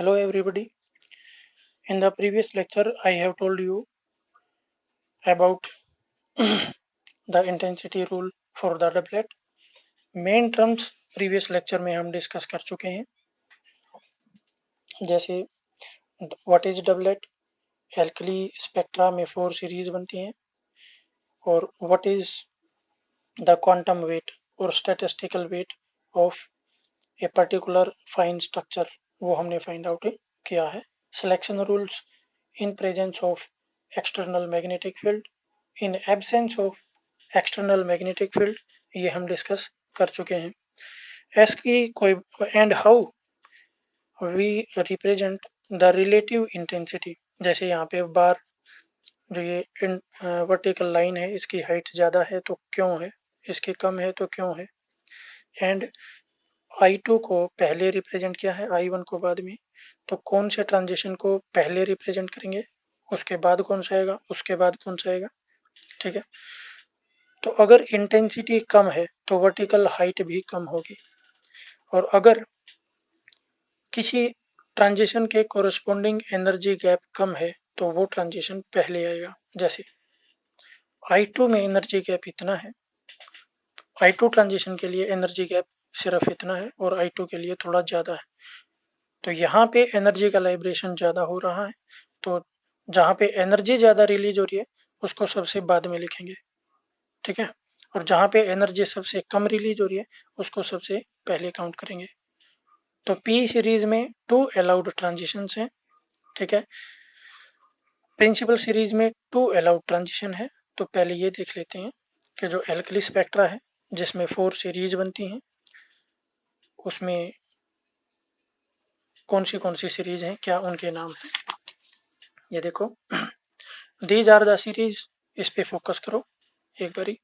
Hello everybody. In the previous lecture, I have told you about the intensity rule for the doublet. Main terms previous lecture में हम discuss कर चुके हैं, जैसे what is doublet, alkali spectra में 4 series बनती हैं, और what is the quantum weight और statistical weight of a particular fine structure, वो हमने फाइंड आउट किया है. Selection rules in presence of external magnetic field, in absence of external magnetic field, ये हम डिस्कस कर चुके हैं. एस की कोई and how we represent the relative intensity, जैसे यहाँ पे बार जो ये वर्टिकल लाइन है इसकी हाइट ज़्यादा है तो क्यों है, इसकी कम है तो क्यों है, एंड I2 को पहले रिप्रेजेंट किया है, I1 को बाद में, तो कौन से ट्रांजिशन को पहले रिप्रेजेंट करेंगे, उसके बाद कौन सा आएगा, उसके बाद कौन सा आएगा. ठीक है, तो अगर इंटेंसिटी कम है तो वर्टिकल हाइट भी कम होगी, और अगर किसी ट्रांजिशन के कोरस्पोंडिंग एनर्जी गैप कम है तो वो ट्रांजिशन पहले आएगा. जैसे I2 में एनर्जी गैप इतना है, I2 ट्रांजिशन के लिए एनर्जी गैप सिर्फ इतना है और I2 के लिए थोड़ा ज़्यादा है, तो यहाँ पे एनर्जी का लाइब्रेशन ज़्यादा हो रहा है, तो जहाँ पे एनर्जी ज़्यादा रिलीज हो रही है उसको सबसे बाद में लिखेंगे. ठीक है, और जहाँ पे एनर्जी सबसे कम रिलीज हो रही है उसको सबसे पहले काउंट करेंगे. तो पी सीरीज में 2 अलाउड ट्रांजिशंस हैं. ठीक है, प्रिंसिपल सीरीज में 2 अलाउड ट्रांजिशन है. तो पहले ये देख लेते हैं कि जो एल्कली स्पेक्ट्रा है जिसमें 4 सीरीज बनती हैं, उसमें कौन सी सीरीज हैं, क्या उनके नाम हैं. ये देखो, दीज आर द सीरीज, इस पे फोकस करो एक बारी.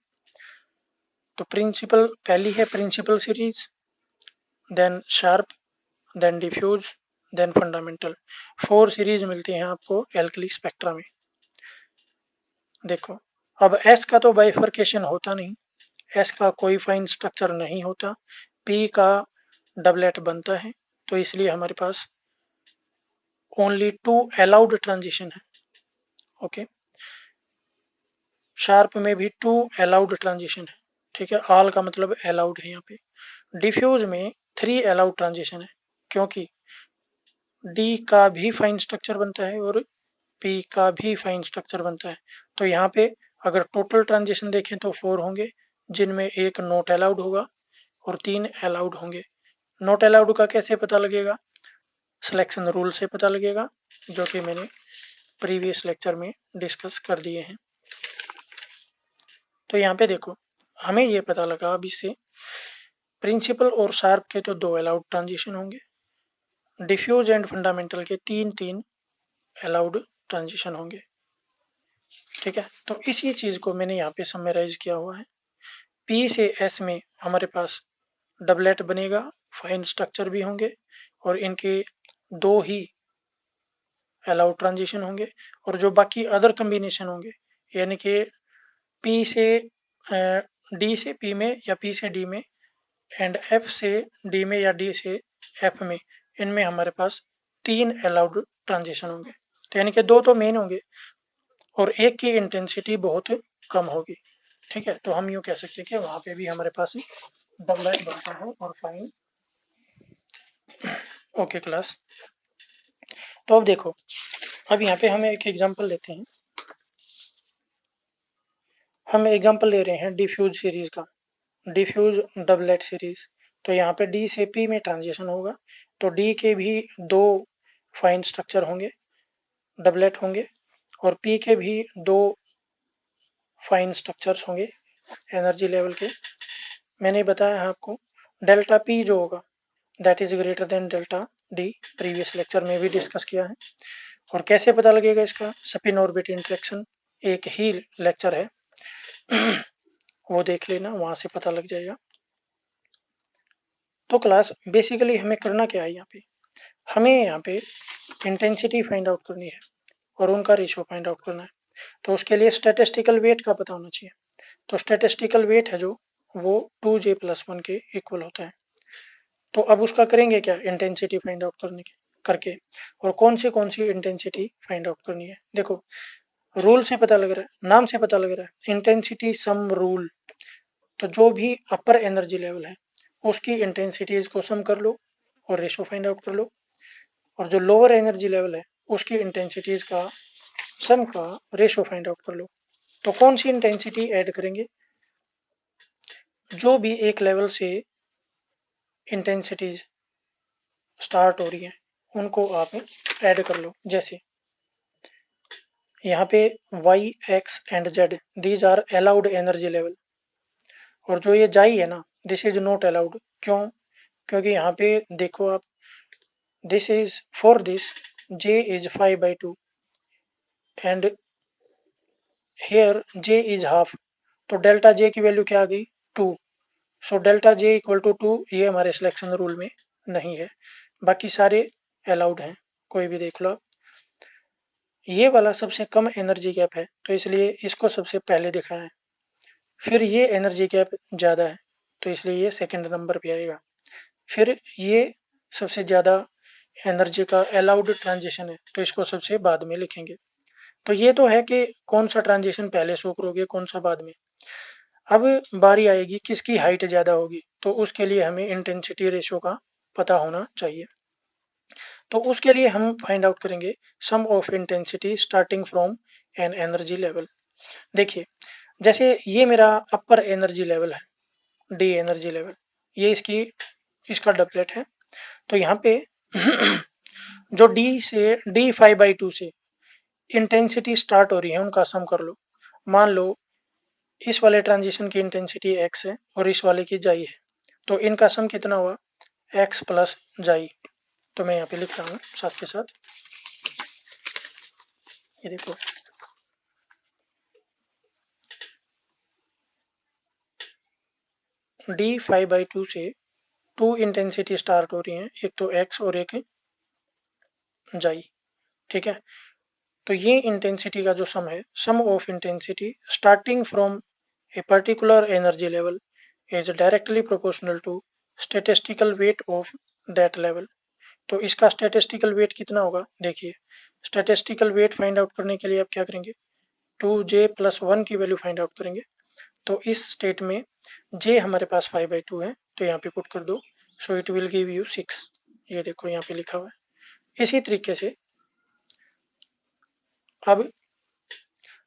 तो प्रिंसिपल पहली है principal series, then sharp, then diffuse, then fundamental. 4 series मिलती हैं आपको एल्कली स्पेक्ट्रा में. देखो, अब एस का तो बाइफर्केशन होता नहीं, एस का कोई फाइन स्ट्रक्चर नहीं होता, पी का डबलेट बनता है, तो इसलिए हमारे पास ओनली 2 अलाउड ट्रांजिशन है. ओके, शार्प में भी 2 अलाउड ट्रांजिशन है. ठीक है, ऑल का मतलब अलाउड है यहाँ पे. डिफ्यूज में 3 अलाउड ट्रांजिशन है, क्योंकि डी का भी फाइन स्ट्रक्चर बनता है और पी का भी फाइन स्ट्रक्चर बनता है. तो यहाँ पे अगर टोटल ट्रांजिशन देखें तो 4 होंगे, जिनमें एक नॉट अलाउड होगा और 3 अलाउड होंगे. नॉट अलाउड का कैसे पता लगेगा, सिलेक्शन रूल से पता लगेगा, जो कि मैंने प्रीवियस लेक्चर में डिस्कस कर दिए हैं. तो यहाँ पे देखो, हमें ये पता लगा अब इससे प्रिंसिपल और शार्प के तो 2 अलाउड ट्रांजिशन होंगे, डिफ्यूज एंड फंडामेंटल के 3 अलाउड ट्रांजिशन होंगे. ठीक है, तो इसी चीज को मैंने यहाँ पे समराइज किया हुआ है. पी से एस में हमारे पास डबलेट बनेगा, फाइन स्ट्रक्चर भी होंगे और इनके 2 ही अलाउड ट्रांजिशन होंगे, और जो बाकी अदर कम्बिनेशन होंगे, यानी कि पी से डी से पी में या पी से डी में, एंड एफ से डी में या डी से एफ में, इनमें हमारे पास 3 अलाउड ट्रांजिशन होंगे. तो यानी कि 2 तो मेन होंगे और एक की इंटेंसिटी बहुत कम होगी. ठीक है, तो हम यूँ कह सकते हैं कि वहाँ पे भी हमारे पास डबलेट बनता है और फाइन. ओके क्लास, तो अब देखो, अब यहाँ पे हम एक एग्जांपल लेते हैं. हम एग्जांपल ले रहे हैं डिफ्यूज सीरीज का, डिफ्यूज डबलेट सीरीज. तो यहाँ पे डी से पी में ट्रांजिशन होगा, तो डी के भी 2 फाइन स्ट्रक्चर होंगे, डबलेट होंगे, और पी के भी 2 फाइन स्ट्रक्चर्स होंगे एनर्जी लेवल के. मैंने बताया है आपको डेल्टा पी जो होगा that is greater than delta D, previous lecture में भी डिस्कस किया है. और कैसे पता लगेगा इसका, स्पिन ऑर्बिट इंटरेक्शन, एक ही लेक्चर है वो देख लेना, वहां से पता लग जाएगा. तो क्लास बेसिकली हमें करना क्या है, यहाँ पे हमें यहाँ पे इंटेंसिटी फाइंड आउट करनी है और उनका रेशियो फाइंड आउट करना है. तो उसके लिए स्टैटिस्टिकल वेट का पता होना चाहिए. तो स्टैटिस्टिकल वेट है जो, वो 2j+1 के इक्वल होता है. तो अब उसका करेंगे क्या, इंटेंसिटी फाइंड आउट करने के, करके और कौन सी इंटेंसिटी फाइंड आउट करनी है। देखो रूल से पता लग रहा है, नाम से पता लग रहा है, इंटेंसिटी सम रूल। तो जो भी अपर एनर्जी लेवल है उसकी इंटेंसिटीज को सम कर लो और रेशो फाइंड आउट कर लो, और जो लोअर एनर्जी लेवल है उसकी इंटेंसिटीज का सम का रेशो फाइंड आउट कर लो। तो कौन सी इंटेंसिटी ऐड करेंगे, जो भी एक लेवल से इंटेंसिटीज स्टार्ट हो रही है उनको आप ऐड कर लो। जैसे यहाँ पे y, x and z these are allowed energy level, और जो ये जाई है ना दिस इज नॉट अलाउड। क्यों? क्योंकि यहाँ पे देखो आप, this is for this j is 5/2 and here j is half, तो डेल्टा j की वैल्यू क्या आ गई 2। So delta j equal to 2 ये हमारे सिलेक्शन रूल में नहीं है, बाकी सारे अलाउड हैं, कोई भी देख लो आप। ये वाला सबसे कम एनर्जी गैप है तो इसलिए इसको सबसे पहले दिखाया है, फिर ये एनर्जी गैप ज़्यादा है तो इसलिए ये सेकंड नंबर पे आएगा, फिर ये सबसे ज़्यादा एनर्जी का अलाउड ट्रांजिशन है तो इसको सबसे बाद में लिखेंगे। तो ये तो है कि कौन सा ट्रांजिशन पहले शो करोगे कौन सा बाद में। अब बारी आएगी किसकी हाइट ज़्यादा होगी, तो उसके लिए हमें इंटेंसिटी रेशो का पता होना चाहिए। तो उसके लिए हम फाइंड आउट करेंगे sum of intensity starting from an energy level. देखिए जैसे ये मेरा अपर एनर्जी लेवल है, डी एनर्जी लेवल, ये इसका डबलेट है। तो यहाँ पे जो डी 5/2 से इंटेंसिटी स्टार्ट हो रही है उनका सम कर लो। मान लो इस वाले ट्रांजिशन की इंटेंसिटी x है और इस वाले की जाई है, तो इनका सम कितना हुआ x प्लस जाई। तो मैं यहाँ पे लिख रहा हूँ साथ के साथ, ये देखो डी 5/2 से 2 इंटेंसिटी स्टार्ट हो रही है, एक तो x और एक जाई, ठीक है। तो ये इंटेंसिटी का जो सम है, sum of intensity starting from a particular energy level is directly proportional to statistical weight of that level. तो इसका स्टैटिस्टिकल वेट कितना होगा, देखिए स्टैटिस्टिकल वेट फाइंड आउट करने के लिए आप क्या करेंगे 2j + 1 की वैल्यू फाइंड आउट करेंगे। तो इस स्टेट में j हमारे पास 5/2 है तो यहाँ पे पुट कर दो, so it will give you 6। ये देखो यहाँ पे लिखा हुआ है। इसी तरीके से अब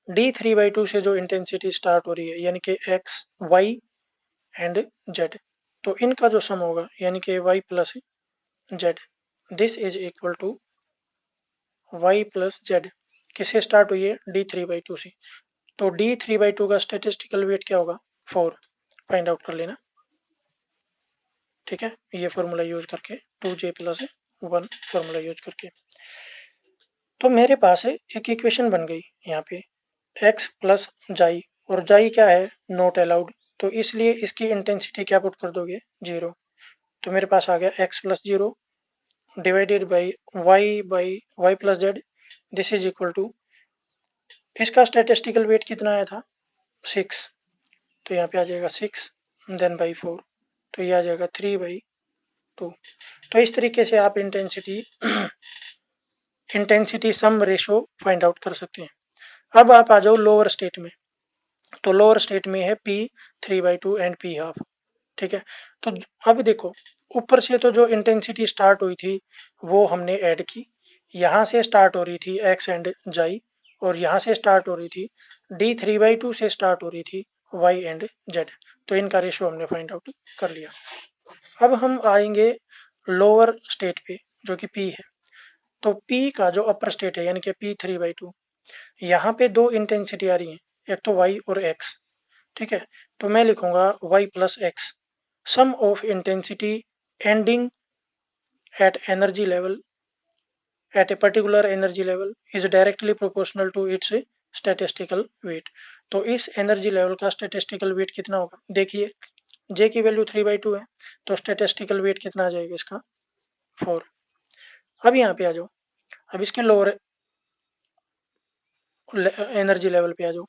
d3/2 से जो इंटेंसिटी स्टार्ट हो रही है यानी कि x, y एंड z, तो इनका जो सम होगा यानी कि y plus z, this is equal to y plus z, किससे स्टार्ट हुई है d3/2 से। तो d3/2 का स्टेटिस्टिकल वेट क्या होगा 4, फाइंड आउट कर लेना, ठीक है। ये फॉर्मूला यूज करके 2j + 1 फॉर्मूला यूज करके, तो मेरे पास एक इक्वेशन बन गई यहाँ पे x प्लस जाई, और जाई क्या है नॉट अलाउड, तो इसलिए इसकी इंटेंसिटी क्या पुट कर दोगे 0। तो मेरे पास आ गया x + 0 divided by y plus z, this is equal to, इसका स्टैटिस्टिकल वेट कितना आया था 6, तो यहाँ पे आ जाएगा 6 देन बाई 4, तो ये आ जाएगा 3/2। तो इस तरीके से आप इंटेंसिटी सम रेशो फाइंड आउट कर सकते हैं। अब आप आ जाओ लोअर स्टेट में, तो लोअर स्टेट में है p 3/2 एंड p हाफ, ठीक है। तो अब देखो ऊपर से तो जो इंटेंसिटी स्टार्ट हुई थी वो हमने ऐड की, यहाँ से स्टार्ट हो रही थी x एंड जाई, और यहाँ से स्टार्ट हो रही थी d3/2 से स्टार्ट हो रही थी y एंड z, तो इनका रेशो हमने फाइंड आउट कर लिया। अब हम आएंगे लोअर स्टेट पे जो कि p है। तो p का जो अपर स्टेट है यानी कि p 3/2, यहाँ पे दो इंटेंसिटी आ रही है, एक तो y और x, ठीक है। तो मैं लिखूंगा y plus x, sum of intensity ending at energy level at a particular energy level is directly proportional to its statistical weight. तो इस एनर्जी लेवल का स्टैटिस्टिकल वेट कितना होगा, देखिए j की वैल्यू 3/2 है तो स्टैटिस्टिकल वेट कितना आ जाएगा इसका 4। अब यहाँ पे आ जाओ, अब इसके लोअर एनर्जी लेवल पे आ जाओ,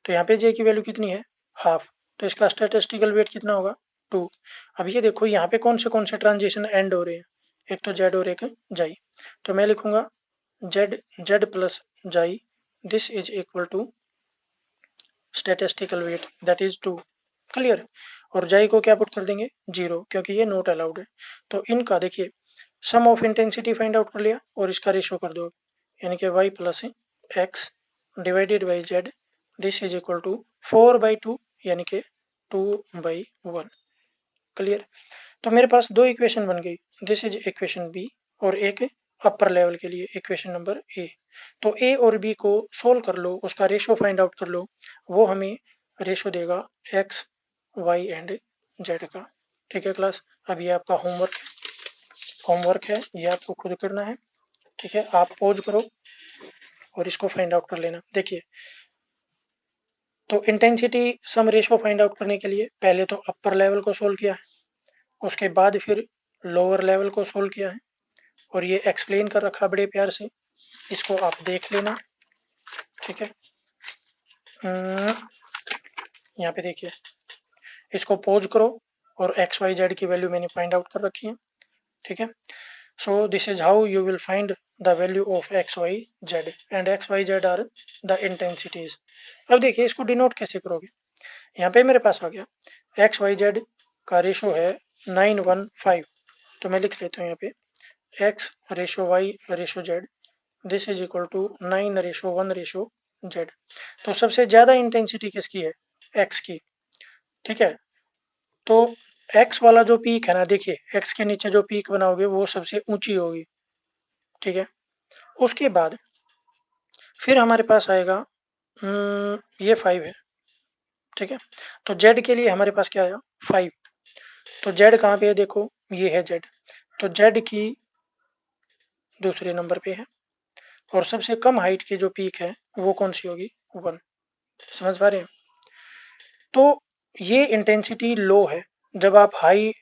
तो यहाँ पे j की वैल्यू कितनी है हाफ, तो इसका स्टैटिस्टिकल वेट कितना होगा 2। अब ये देखो यहाँ पे कौन से ट्रांजिशन एंड हो रहे हैं, एक तो z और एक जाई, तो मैं लिखूंगा z प्लस जाई, this is equal to statistical weight that is 2। Clear. और जाई को क्या पुट कर देंगे 0, क्योंकि ये नॉट अलाउड है। तो इनका देखिए सम ऑफ इंटेंसिटी फाइंड आउट कर लिया और इसका रेशो कर दो, यानी कि y plus x divided by z, this is equal to 4/2 यानी कि 2/1। क्लियर। तो मेरे पास दो इक्वेशन बन गई, दिस इज इक्वेशन बी और एक अपर लेवल के लिए इक्वेशन नंबर ए। तो ए और बी को सोल्व कर लो, उसका रेशो फाइंड आउट कर लो, वो हमें रेशो देगा एक्स वाई एंड जेड का। ठीक है क्लास, अब ये आपका होमवर्क है, ये आपको खुद करना है। ठीक है, आप पॉज करो और इसको फाइंड आउट कर लेना। देखिए, तो इंटेंसिटी सम रेशो फाइंड आउट करने के लिए पहले तो अपर लेवल को सोल्व किया है, उसके बाद फिर लोअर लेवल को सोल्व किया है, और ये एक्सप्लेन कर रखा बड़े प्यार से, इसको आप देख लेना। ठीक है, यहाँ पे देखिए, इसको पॉज करो और एक्स वाई जेड की वैल्यू मैंने फाइंड आउट कर रखी है। ठीक है, so this is how you will find the value of x y z, and x y z are the intensities. अब देखिए इसको डिनोट कैसे करोगे, यहाँ पे मेरे पास आ गया एक्स वाई जेड का रेशो है 9:1:5, तो मैं लिख लेता हूँ यहाँ पे x ratio y ratio z, this is equal to 9:1:z। तो सबसे ज्यादा इंटेंसिटी किसकी है, एक्स की। ठीक है, तो एक्स वाला जो पीक है ना, देखिए एक्स के नीचे जो पीक बनाओगे वो सबसे ऊंची होगी। ठीक है, उसके बाद फिर हमारे पास आएगा ये 5 है। ठीक है, तो जेड के लिए हमारे पास क्या आया 5, तो जेड कहाँ पे है देखो, ये है जेड, तो जेड की दूसरे नंबर पे है, और सबसे कम हाइट की जो पीक है वो कौन सी होगी 1। समझ पा रहे हैं। तो ये इंटेंसिटी लो है, जब आप हाई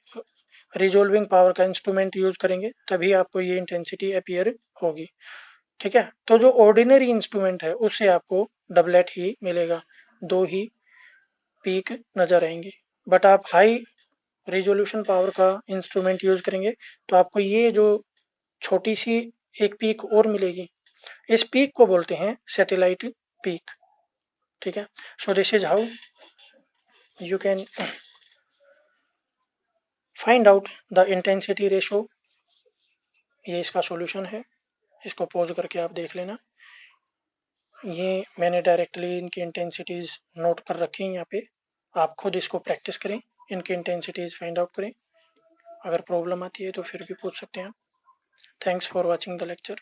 रिजोल्विंग पावर का इंस्ट्रूमेंट यूज करेंगे तभी आपको ये इंटेंसिटी अपीयर होगी। ठीक है, तो जो ऑर्डिनरी इंस्ट्रूमेंट है उससे आपको डबलेट ही मिलेगा, दो ही पीक नजर आएंगे। बट आप हाई रिजोल्यूशन पावर का इंस्ट्रूमेंट यूज करेंगे तो आपको ये जो छोटी सी एक पीक और मिलेगी, इस पीक को बोलते हैं सैटेलाइट पीक। ठीक है, so this is how you can find out the intensity ratio। ये इसका सॉल्यूशन है, इसको पॉज करके आप देख लेना। ये मैंने डायरेक्टली इनकी इंटेंसिटीज नोट कर रखी हैं यहाँ पे, आप खुद इसको प्रैक्टिस करें, इनकी इंटेंसिटीज फाइंड आउट करें। अगर प्रॉब्लम आती है तो फिर भी पूछ सकते हैं आप। Thanks for watching the lecture.